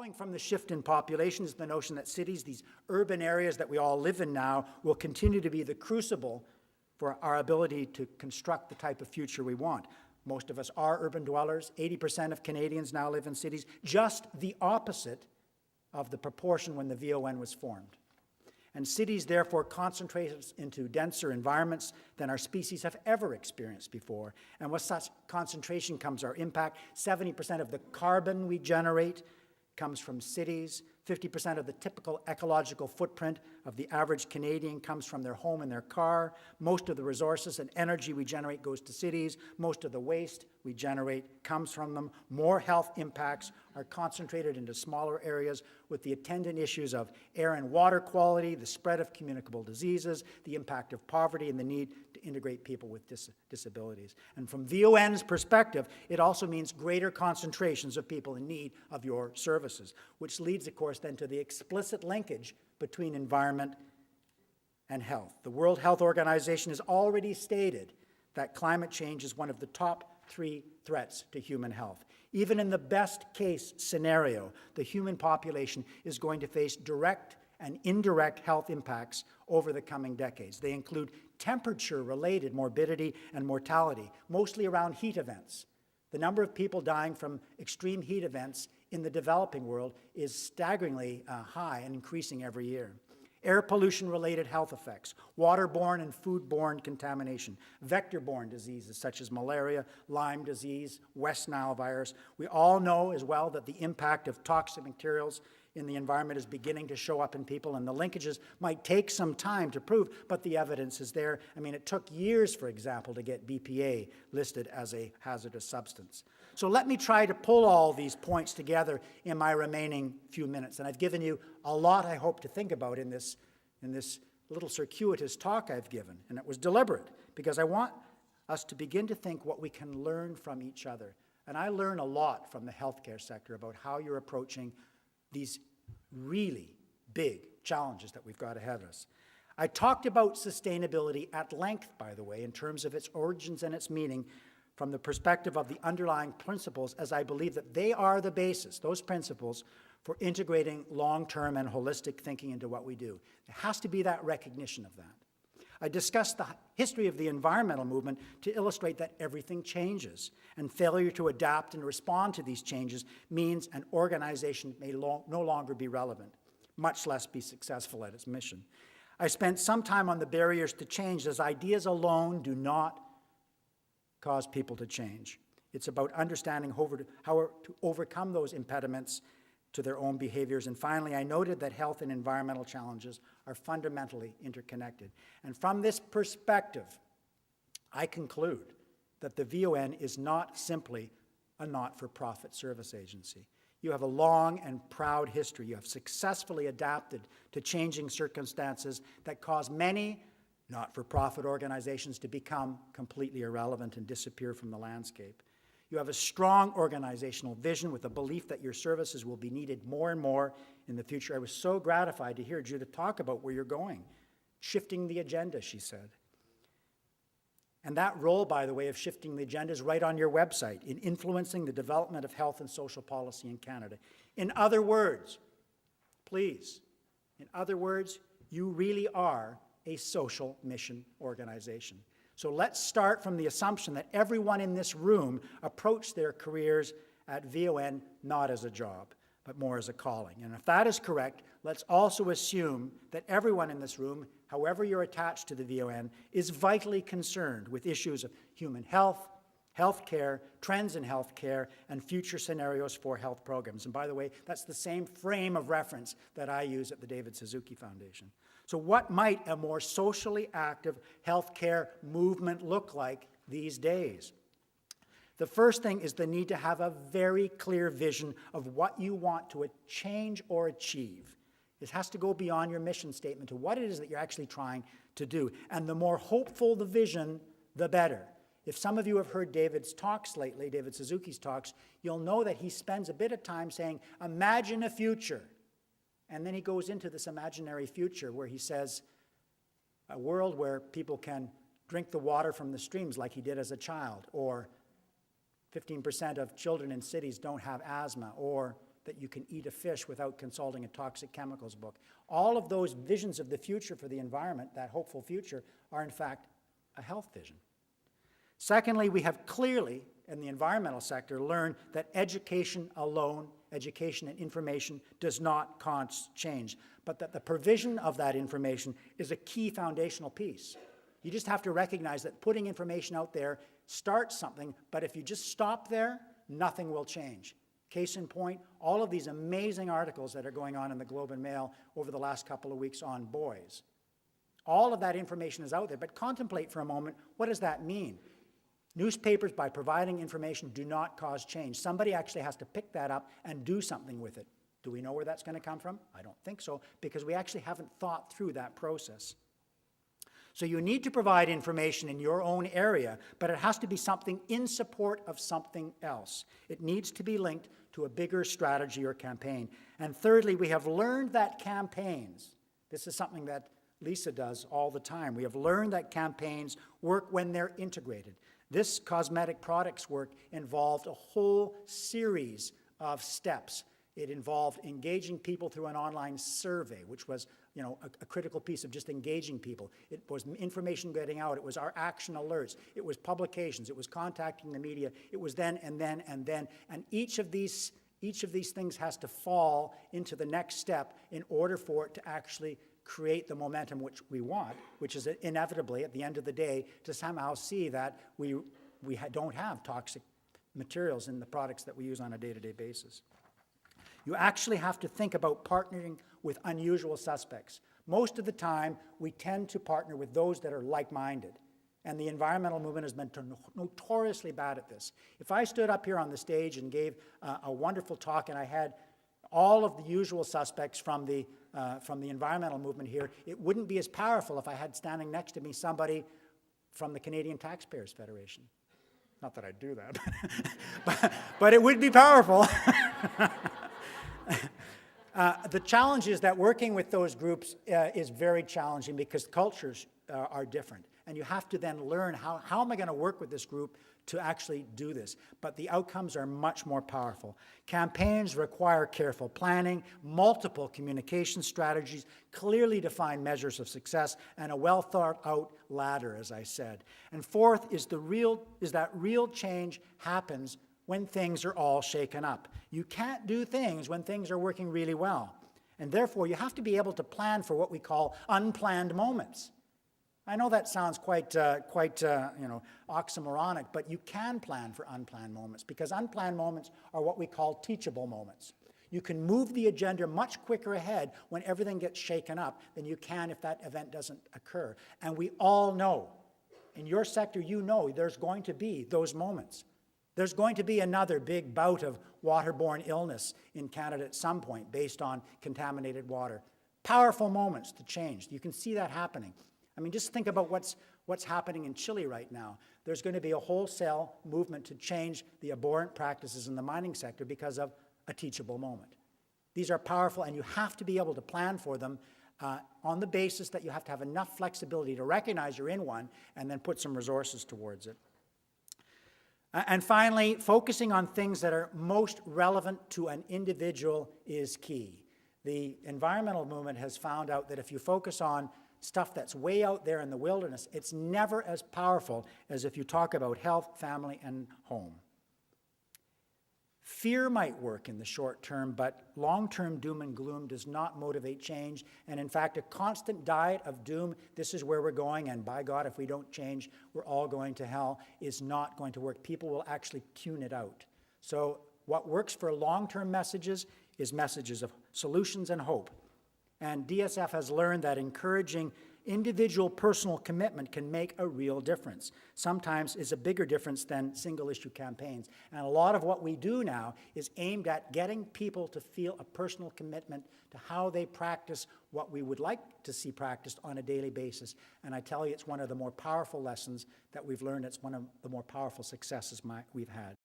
Following from the shift in population is the notion that cities, these urban areas that we all live in now, will continue to be the crucible for our ability to construct the type of future we want. Most of us are urban dwellers. 80% of Canadians now live in cities, just the opposite of the proportion when the VON was formed. And cities therefore concentrate us into denser environments than our species have ever experienced before. And with such concentration comes our impact. 70% of the carbon we generate comes from cities. 50% of the typical ecological footprint of the average Canadian comes from their home and their car. Most of the resources and energy we generate goes to cities. Most of the waste we generate comes from them. More health impacts are concentrated into smaller areas with the attendant issues of air and water quality, the spread of communicable diseases, the impact of poverty, and the need to integrate people with disabilities. And from VON's perspective, it also means greater concentrations of people in need of your services, which leads, of course, then to the explicit linkage between environment and health. The World Health Organization has already stated that climate change is one of the top 3 threats to human health. Even in the best case scenario, the human population is going to face direct and indirect health impacts over the coming decades. They include temperature-related morbidity and mortality, mostly around heat events. The number of people dying from extreme heat events in the developing world is staggeringly high and increasing every year. Air pollution-related health effects, waterborne and foodborne contamination, vector-borne diseases such as malaria, Lyme disease, West Nile virus. We all know as well that the impact of toxic materials in the environment is beginning to show up in people, and the linkages might take some time to prove, but the evidence is there. I mean, it took years, for example, to get BPA listed as a hazardous substance. So let me try to pull all these points together in my remaining few minutes. And I've given you a lot, I hope, to think about in this little circuitous talk I've given. And it was deliberate, because I want us to begin to think what we can learn from each other. And I learn a lot from the healthcare sector about how you're approaching these really big challenges that we've got ahead of us. I talked about sustainability at length, by the way, in terms of its origins and its meaning, from the perspective of the underlying principles, as I believe that they are the basis, those principles, for integrating long-term and holistic thinking into what we do. There has to be that recognition of that. I discussed the history of the environmental movement to illustrate that everything changes, and failure to adapt and respond to these changes means an organization may no longer be relevant, much less be successful at its mission. I spent some time on the barriers to change, as ideas alone do not cause people to change. It's about understanding how to overcome those impediments to their own behaviors. And finally, I noted that health and environmental challenges are fundamentally interconnected. And from this perspective, I conclude that the VON is not simply a not-for-profit service agency. You have a long and proud history. You have successfully adapted to changing circumstances that cause many not-for-profit organizations to become completely irrelevant and disappear from the landscape. You have a strong organizational vision with a belief that your services will be needed more and more in the future. I was so gratified to hear Judith talk about where you're going. Shifting the agenda, she said. And that role, by the way, of shifting the agenda is right on your website, in influencing the development of health and social policy in Canada. In other words, please, in other words, you really are a social mission organization. So let's start from the assumption that everyone in this room approached their careers at VON not as a job, but more as a calling. And if that is correct, let's also assume that everyone in this room, however you're attached to the VON, is vitally concerned with issues of human health, healthcare, trends in healthcare, and future scenarios for health programs. And by the way, that's the same frame of reference that I use at the David Suzuki Foundation. So what might a more socially active healthcare movement look like these days? The first thing is the need to have a very clear vision of what you want to change or achieve. It has to go beyond your mission statement to what it is that you're actually trying to do. And the more hopeful the vision, the better. If some of you have heard David's talks lately, David Suzuki's talks, you'll know that he spends a bit of time saying, imagine a future. And then he goes into this imaginary future where he says, a world where people can drink the water from the streams like he did as a child, or 15% of children in cities don't have asthma, or that you can eat a fish without consulting a toxic chemicals book. All of those visions of the future for the environment, that hopeful future, are in fact a health vision. Secondly, we have clearly, in the environmental sector, learned that education alone, education and information, does not cause change, but that the provision of that information is a key foundational piece. You just have to recognize that putting information out there starts something, but if you just stop there, nothing will change. Case in point, all of these amazing articles that are going on in the Globe and Mail over the last couple of weeks on boys. All of that information is out there, but contemplate for a moment, what does that mean? Newspapers, by providing information, do not cause change. Somebody actually has to pick that up and do something with it. Do we know where that's going to come from? I don't think so, because we actually haven't thought through that process. So you need to provide information in your own area, but it has to be something in support of something else. It needs to be linked to a bigger strategy or campaign. And thirdly, we have learned that campaigns, this is something that Lisa does all the time, we have learned that campaigns work when they're integrated. This cosmetic products work involved a whole series of steps. It involved engaging people through an online survey, which was, a critical piece of just engaging people. It was information getting out. It was our action alerts. It was publications. It was contacting the media. It was then and then and then. And each of these things has to fall into the next step in order for it to actually create the momentum which we want, which is inevitably, at the end of the day, to somehow see that we don't have toxic materials in the products that we use on a day-to-day basis. You actually have to think about partnering with unusual suspects. Most of the time, we tend to partner with those that are like-minded, and the environmental movement has been notoriously bad at this. If I stood up here on the stage and gave a wonderful talk and I had all of the usual suspects from the environmental movement here, it wouldn't be as powerful if I had standing next to me somebody from the Canadian Taxpayers Federation. Not that I'd do that, but it would be powerful. The challenge is that working with those groups is very challenging because cultures are different. And you have to then learn how am I going to work with this group to actually do this. But the outcomes are much more powerful. Campaigns require careful planning, multiple communication strategies, clearly defined measures of success, and a well thought out ladder, as I said. And fourth is that real change happens when things are all shaken up. You can't do things when things are working really well. And therefore, you have to be able to plan for what we call unplanned moments. I know that sounds quite oxymoronic, but you can plan for unplanned moments because unplanned moments are what we call teachable moments. You can move the agenda much quicker ahead when everything gets shaken up than you can if that event doesn't occur. And we all know, in your sector, you know there's going to be those moments. There's going to be another big bout of waterborne illness in Canada at some point based on contaminated water. Powerful moments to change. You can see that happening. I mean, just think about what's happening in Chile right now. There's going to be a wholesale movement to change the abhorrent practices in the mining sector because of a teachable moment. These are powerful, and you have to be able to plan for them on the basis that you have to have enough flexibility to recognize you're in one and then put some resources towards it. And finally, focusing on things that are most relevant to an individual is key. The environmental movement has found out that if you focus on stuff that's way out there in the wilderness, it's never as powerful as if you talk about health, family, and home. Fear might work in the short term, but long-term doom and gloom does not motivate change. And in fact, a constant diet of doom, this is where we're going, and by God, if we don't change, we're all going to hell, is not going to work. People will actually tune it out. So what works for long-term messages is messages of solutions and hope. And DSF has learned that encouraging individual personal commitment can make a real difference. Sometimes it's a bigger difference than single-issue campaigns. And a lot of what we do now is aimed at getting people to feel a personal commitment to how they practice what we would like to see practiced on a daily basis. And I tell you, it's one of the more powerful lessons that we've learned. It's one of the more powerful successes we've had.